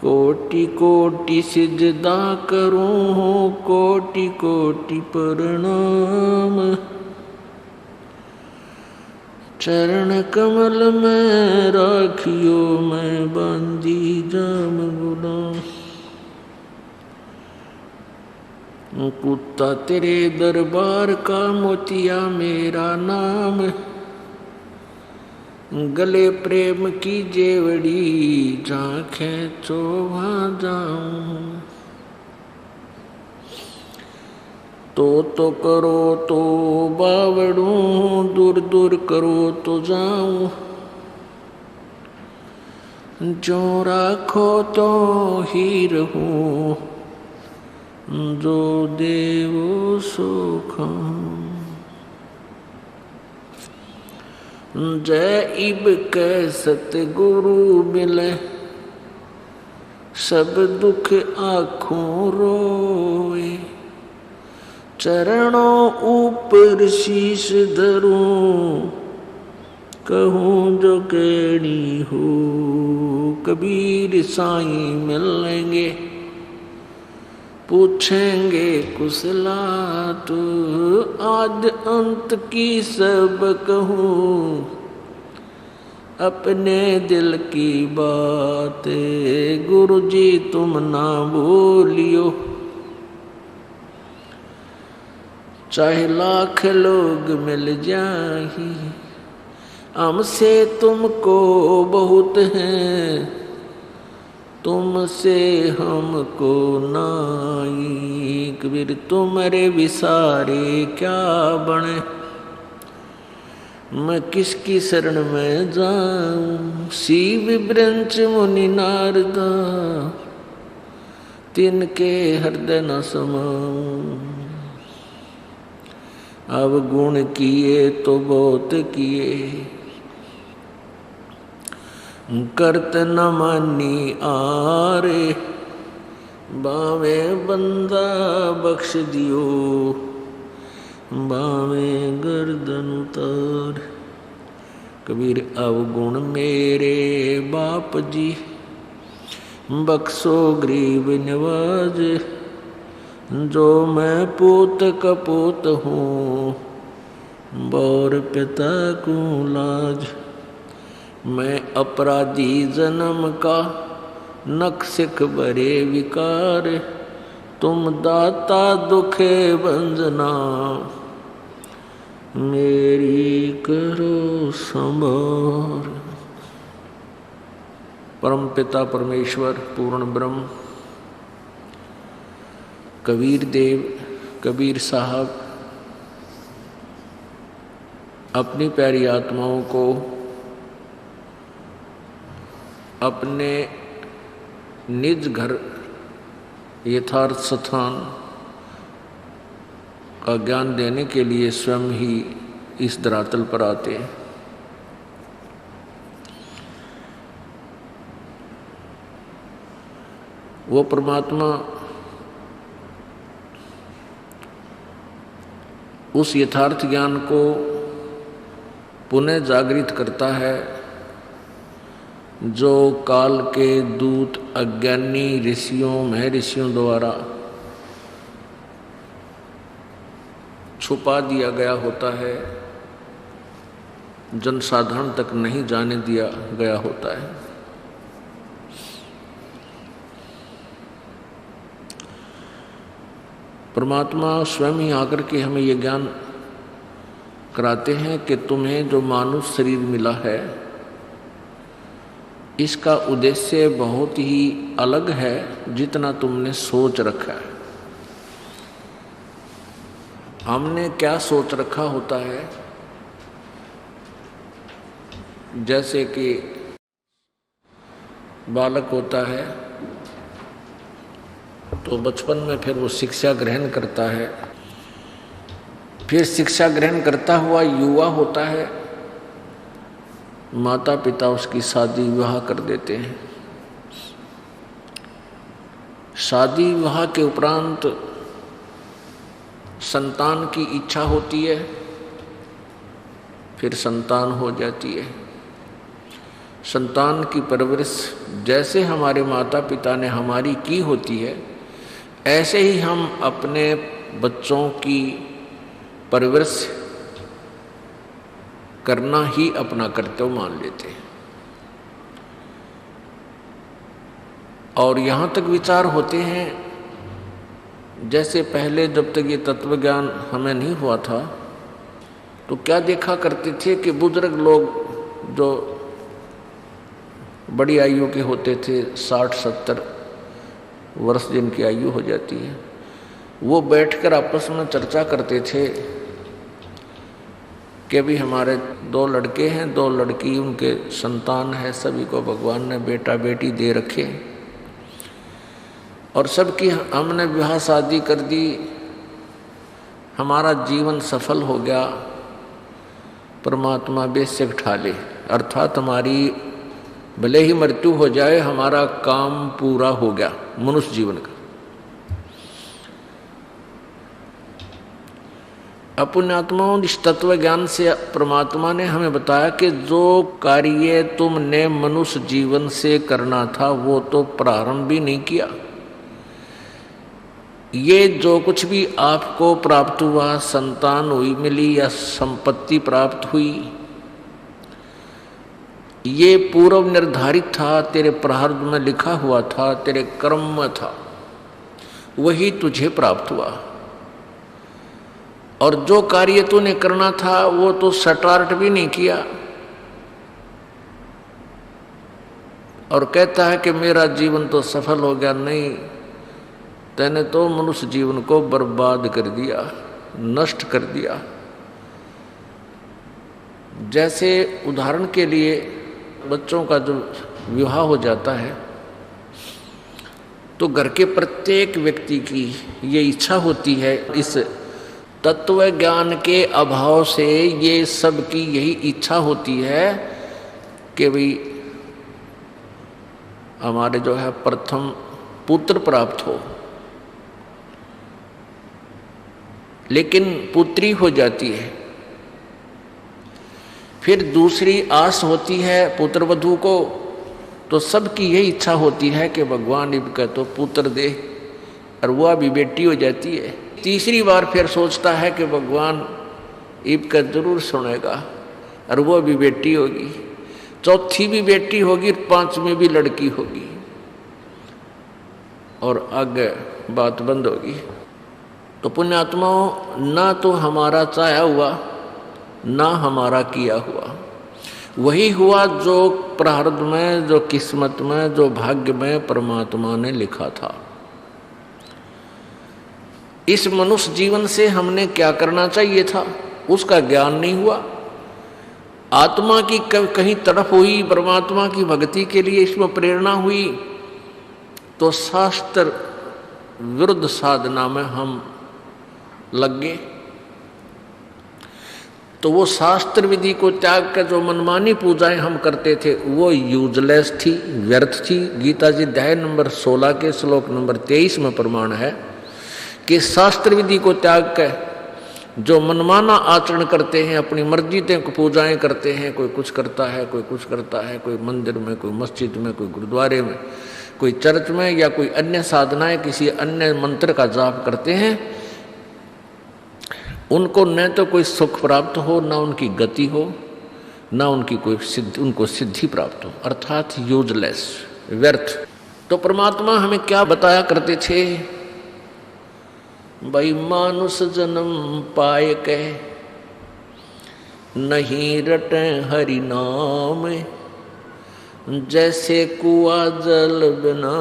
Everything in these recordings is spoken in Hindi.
कोटि कोटि सिजदा करूं, कोटि कोटि प्रणाम। चरण कमल में राखियो, मैं बांधी जाम गुलाम। कुत्ता तेरे दरबार का, मोतिया मेरा नाम। गले प्रेम की जेवड़ी, जहाँ खेचो वहाँ जाऊं। तो करो तो बावड़ूं, दूर दूर करो तो जाऊं। जो राखो तो ही रहूं, जो देवो सो खाऊं। जय इब के सतगुरु मिले, सब दुख आँखों रोए। चरणों ऊपर शीश धरूं, कहूँ जो कहनी हो। कबीर साईं मिलेंगे, पूछेंगे कुशलात। आद अंत की सब कहूँ, अपने दिल की बात। गुरु जी तुम ना भूलियो, चाहे लाख लोग मिल जाए। हमसे तुमको बहुत है, तुमसे हमको नाई। कबीर तुम्हारे विसारे क्या बने, मैं किसकी शरण में जाऊं। शिव ब्रंच मुनि नारदा, तिनके हृदय न समाऊं। अब गुण किए तो बहुत किए, करत न मानी आरे। बावे बंदा बख्श दियो, बावे गर्दन उतार। कबीर अवगुण मेरे बाप जी, बख्शो गरीब नवाज। जो मैं पूत कपूत हूँ, बौर पिता को लाज। मैं अपराधी जन्म का, नख सिख भरे विकार। तुम दाता दुखे भंजना, मेरी करो संभार। परम पिता परमेश्वर पूर्ण ब्रह्म कबीर देव कबीर साहब अपनी प्यारी आत्माओं को अपने निज घर यथार्थ स्थान का ज्ञान देने के लिए स्वयं ही इस धरातल पर आते हैं। वो परमात्मा उस यथार्थ ज्ञान को पुनः जागृत करता है जो काल के दूत अज्ञानी ऋषियों महर्षियों द्वारा छुपा दिया गया होता है, जनसाधारण तक नहीं जाने दिया गया होता है। परमात्मा स्वयं ही आकर के हमें ये ज्ञान कराते हैं कि तुम्हें जो मानव शरीर मिला है इसका उद्देश्य बहुत ही अलग है जितना तुमने सोच रखा है। हमने क्या सोच रखा होता है, जैसे कि बालक होता है तो बचपन में फिर वो शिक्षा ग्रहण करता है, फिर शिक्षा ग्रहण करता हुआ युवा होता है, माता पिता उसकी शादी विवाह कर देते हैं। शादी विवाह के उपरांत संतान की इच्छा होती है, फिर संतान हो जाती है। संतान की परवरिश जैसे हमारे माता पिता ने हमारी की होती है, ऐसे ही हम अपने बच्चों की परवरिश करना ही अपना कर्तव्य मान लेते हैं। और यहाँ तक विचार होते हैं, जैसे पहले जब तक ये तत्व ज्ञान हमें नहीं हुआ था तो क्या देखा करते थे कि बुजुर्ग लोग जो बड़ी आयु के होते थे, 60-70 वर्ष जिनकी आयु हो जाती है, वो बैठकर आपस में चर्चा करते थे कि अभी हमारे 2 लड़के हैं, 2 लड़की, उनके संतान है, सभी को भगवान ने बेटा बेटी दे रखे और सबकी हमने विवाह शादी कर दी, हमारा जीवन सफल हो गया, परमात्मा बेशक ठा ले, अर्थात हमारी भले ही मृत्यु हो जाए, हमारा काम पूरा हो गया मनुष्य जीवन का। अपुण्यात्माओं, इस तत्व ज्ञान से परमात्मा ने हमें बताया कि जो कार्य तुमने मनुष्य जीवन से करना था वो तो प्रारंभ भी नहीं किया। ये जो कुछ भी आपको प्राप्त हुआ, संतान हुई, मिली या संपत्ति प्राप्त हुई, ये पूर्व निर्धारित था, तेरे प्रारब्ध में लिखा हुआ था, तेरे कर्म में था, वही तुझे प्राप्त हुआ। और जो कार्य तूने करना था वो तो स्टार्ट भी नहीं किया और कहता है कि मेरा जीवन तो सफल हो गया। नहीं, तैने तो मनुष्य जीवन को बर्बाद कर दिया, नष्ट कर दिया। जैसे उदाहरण के लिए बच्चों का जो विवाह हो जाता है तो घर के प्रत्येक व्यक्ति की ये इच्छा होती है, इस तत्व ज्ञान के अभाव से ये सब की यही इच्छा होती है कि भाई हमारे जो है प्रथम पुत्र प्राप्त हो, लेकिन पुत्री हो जाती है। फिर दूसरी आस होती है पुत्र वधू को, तो सबकी यही इच्छा होती है कि भगवान इनका तो पुत्र दे, और वह भी बेटी हो जाती है। तीसरी बार फिर सोचता है कि भगवान इनका जरूर सुनेगा और वह भी बेटी होगी, चौथी भी बेटी होगी, 5वीं भी लड़की होगी, और आगे बात बंद होगी। तो पुण्यात्माओं, ना तो हमारा चाहा हुआ ना हमारा किया हुआ, वही हुआ जो प्रारब्ध में, जो किस्मत में, जो भाग्य में परमात्मा ने लिखा था। इस मनुष्य जीवन से हमने क्या करना चाहिए था उसका ज्ञान नहीं हुआ। आत्मा की कहीं तड़प हुई, परमात्मा की भक्ति के लिए इसमें प्रेरणा हुई, तो शास्त्र विरुद्ध साधना में हम लग गए। तो वो शास्त्र विधि को त्याग कर जो मनमानी पूजाएं हम करते थे वो यूजलेस थी, व्यर्थ थी। गीता जी अध्याय नंबर 16 के श्लोक नंबर 23 में प्रमाण है कि शास्त्र विधि को त्याग कर जो मनमाना आचरण करते हैं, अपनी मर्जी से पूजाएं करते हैं, कोई कुछ करता है, कोई कुछ करता है, कोई मंदिर में, कोई मस्जिद में, कोई गुरुद्वारे में, कोई चर्च में, या कोई अन्य साधनाएं, किसी अन्य मंत्र का जाप करते हैं, उनको न तो कोई सुख प्राप्त हो, ना उनकी गति हो, ना उनकी कोई सिद्धि, उनको सिद्धि प्राप्त हो, अर्थात यूजलेस, व्यर्थ। तो परमात्मा हमें क्या बताया करते थे, भाई मानुष जन्म पाए कह नहीं रटे हरि नाम, जैसे कुआं जल बिना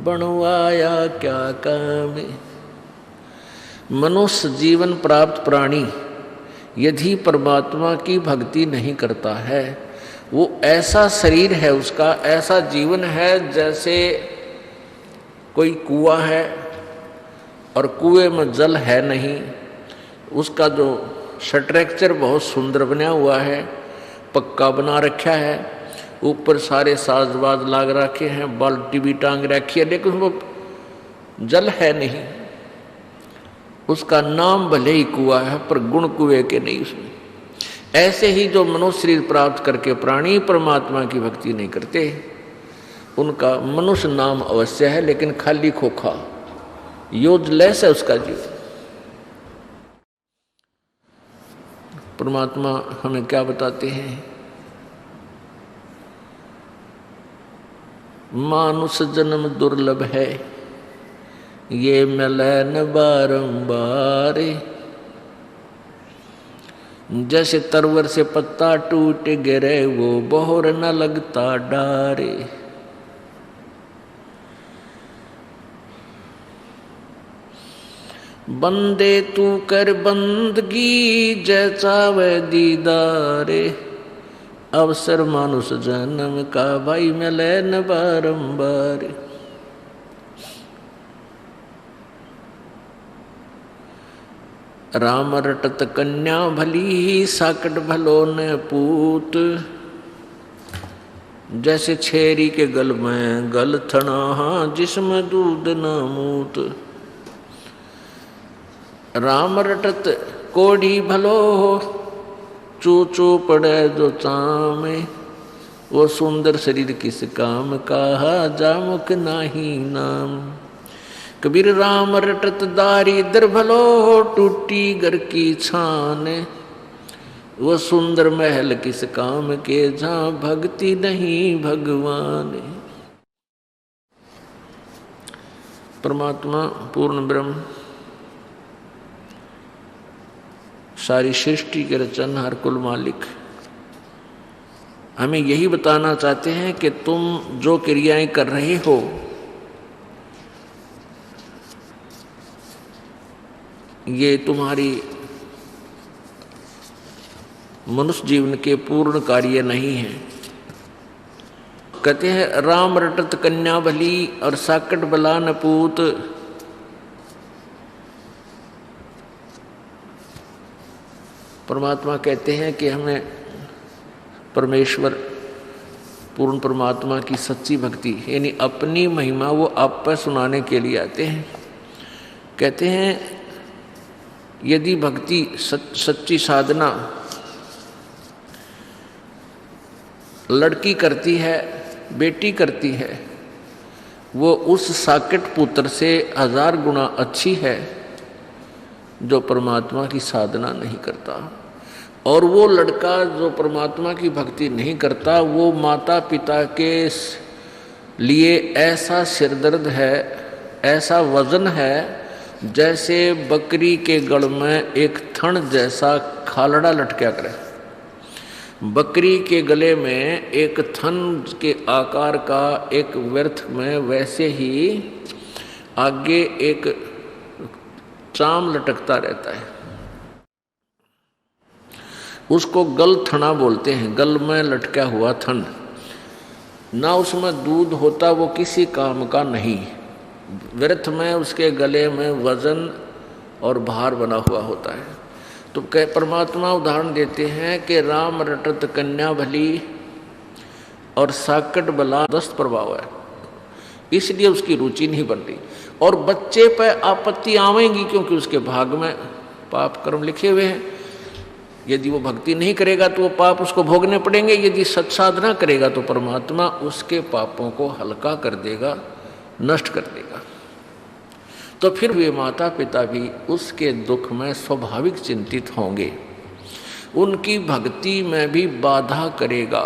बनवाया क्या काम। मनुष्य जीवन प्राप्त प्राणी यदि परमात्मा की भक्ति नहीं करता है, वो ऐसा शरीर है उसका, ऐसा जीवन है जैसे कोई कुआं है और कुएं में जल है नहीं। उसका जो स्ट्रक्चर बहुत सुंदर बना हुआ है, पक्का बना रखा है, ऊपर सारे साजबाज लाग रखे हैं, बाल्टी भी टांग रखी है, लेकिन वो जल है नहीं। उसका नाम भले ही कुआं है पर गुण कुएं के नहीं उसमें। ऐसे ही जो मनुष्य शरीर प्राप्त करके प्राणी परमात्मा की भक्ति नहीं करते, उनका मनुष्य नाम अवश्य है लेकिन खाली खोखा, यूजलेस है उसका जीवन। परमात्मा हमें क्या बताते हैं? मानुष जन्म दुर्लभ है, ये मिलन बारंबार। जैसे तरवर से पत्ता टूट गिरे, वो बोहर न लगता डारे। बंदे तू कर बंदगी, जैसा वह दीदारे। अवसर मानुष जन्म का, भाई मिले न बारंबार। राम रटत कन्या भली, साकट भलो न पूत। जैसे छेरी के गल में गल थना, जिसमें दूध न मूत। राम रटत कोढ़ी भलो, चू चू पड़े जो चामे। वो सुंदर शरीर किस काम का, जामुक नाही नाम। कबीर राम रटत दारिद्र भलो, टूटी घर की छान। वो सुंदर महल किस काम के, जहाँ भक्ति नहीं भगवान। परमात्मा पूर्ण ब्रह्म सारी सृष्टि के रचनहार कुल मालिक हमें यही बताना चाहते हैं कि तुम जो क्रियाएं कर रहे हो, ये तुम्हारी मनुष्य जीवन के पूर्ण कार्य नहीं है। कहते हैं राम रटत कन्या भली, और साकट बला न पूत। परमात्मा कहते हैं कि हमें परमेश्वर पूर्ण परमात्मा की सच्ची भक्ति यानी अपनी महिमा वो आप पर सुनाने के लिए आते हैं। कहते हैं यदि भक्ति सच्ची साधना लड़की करती है, बेटी करती है, वो उस साकेट पुत्र से 1000 गुना अच्छी है जो परमात्मा की साधना नहीं करता। और वो लड़का जो परमात्मा की भक्ति नहीं करता, वो माता पिता के लिए ऐसा सिरदर्द है, ऐसा वजन है, जैसे बकरी के गड़ में एक थन जैसा खालड़ा लटका करे। बकरी के गले में एक थन के आकार का एक व्यर्थ में वैसे ही आगे एक चाम लटकता रहता है। उसको गल थना बोलते हैं, गल में लटका हुआ थन। ना उसमें दूध होता, वो किसी काम का नहीं। व्यर्थ में उसके गले में वजन और भार बना हुआ होता है। तो परमात्मा उदाहरण देते हैं कि राम रटत कन्या भली और साकट बला दस्त प्रभाव है, इसलिए उसकी रुचि नहीं बन रही। और बच्चे पर आपत्ति आवेंगी क्योंकि उसके भाग में पाप कर्म लिखे हुए हैं। यदि वो भक्ति नहीं करेगा तो वो पाप उसको भोगने पड़ेंगे। यदि सत्साधना करेगा तो परमात्मा उसके पापों को हल्का कर देगा, नष्ट कर देगा। तो फिर वे माता पिता भी उसके दुख में स्वाभाविक चिंतित होंगे, उनकी भक्ति में भी बाधा करेगा।